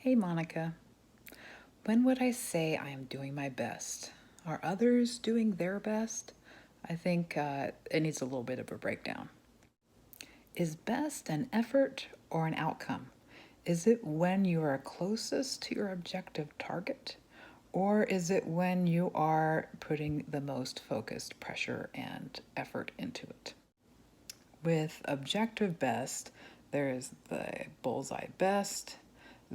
Hey Monica, when would I say I am doing my best? Are others doing their best? I think it needs a little bit of a breakdown. Is best an effort or an outcome? Is it when you are closest to your objective target? Or is it when you are putting the most focused pressure and effort into it? With objective best, there's the bullseye best,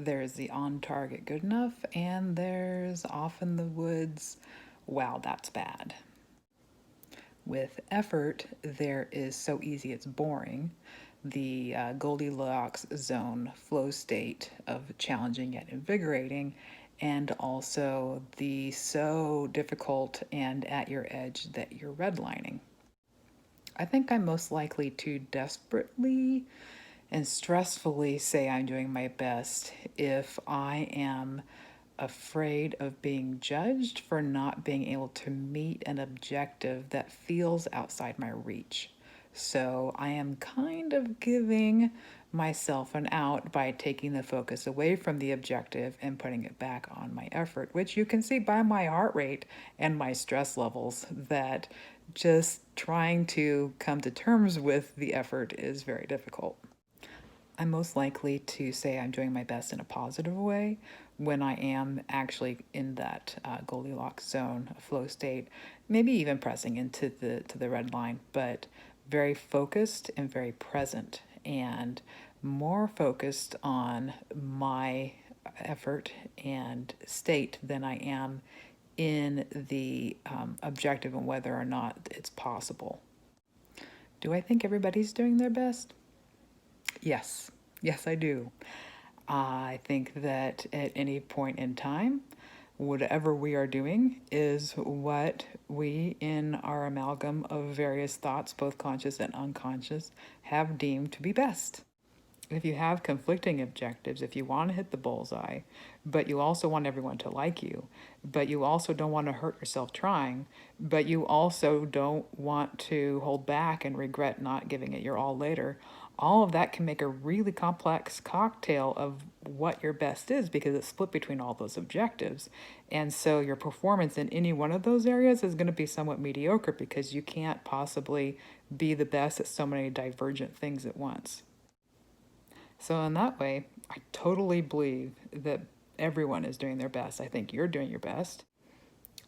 there's the on target good enough, and there's off in the woods, wow, that's bad. With effort, there is so easy it's boring, the Goldilocks zone flow state of challenging yet invigorating, and also the so difficult and at your edge that you're redlining. I think I'm most likely to desperately and stressfully say I'm doing my best if I am afraid of being judged for not being able to meet an objective that feels outside my reach. So I am kind of giving myself an out by taking the focus away from the objective and putting it back on my effort, which you can see by my heart rate and my stress levels that just trying to come to terms with the effort is very difficult. I'm most likely to say I'm doing my best in a positive way when I am actually in that Goldilocks zone, flow state, maybe even pressing into the red line, but very focused and very present and more focused on my effort and state than I am in the objective and whether or not it's possible. Do I think everybody's doing their best? Yes, yes, I do. I think that at any point in time, whatever we are doing is what we, in our amalgam of various thoughts, both conscious and unconscious, have deemed to be best. If you have conflicting objectives, if you want to hit the bullseye, but you also want everyone to like you, but you also don't want to hurt yourself trying, but you also don't want to hold back and regret not giving it your all later, all of that can make a really complex cocktail of what your best is because it's split between all those objectives. And so your performance in any one of those areas is going to be somewhat mediocre because you can't possibly be the best at so many divergent things at once. So, in that way, I totally believe that everyone is doing their best. I think you're doing your best.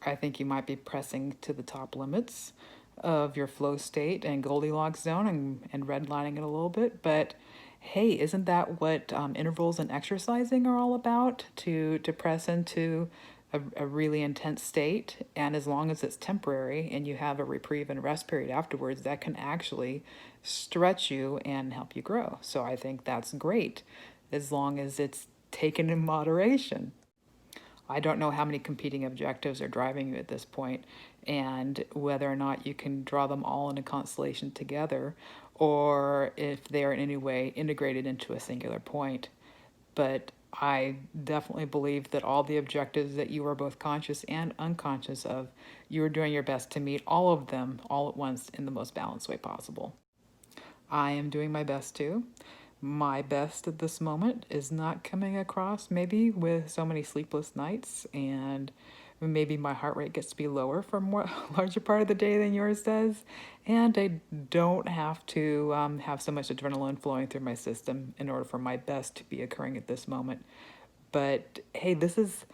I think you might be pressing to the top limits of your flow state and Goldilocks zone and redlining it a little bit. But hey, isn't that what intervals and exercising are all about? To press into a really intense state, and as long as it's temporary and you have a reprieve and rest period afterwards, that can actually stretch you and help you grow. So I think that's great as long as it's taken in moderation. I don't know how many competing objectives are driving you at this point and whether or not you can draw them all in a constellation together or if they are in any way integrated into a singular point. But I definitely believe that all the objectives that you are both conscious and unconscious of, you are doing your best to meet all of them all at once in the most balanced way possible. I am doing my best too. My best at this moment is not coming across maybe with so many sleepless nights, and maybe my heart rate gets to be lower for a more larger part of the day than yours does, and I don't have to have so much adrenaline flowing through my system in order for my best to be occurring at this moment. But hey, this is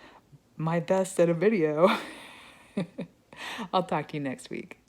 my best at a video. I'll talk to you next week.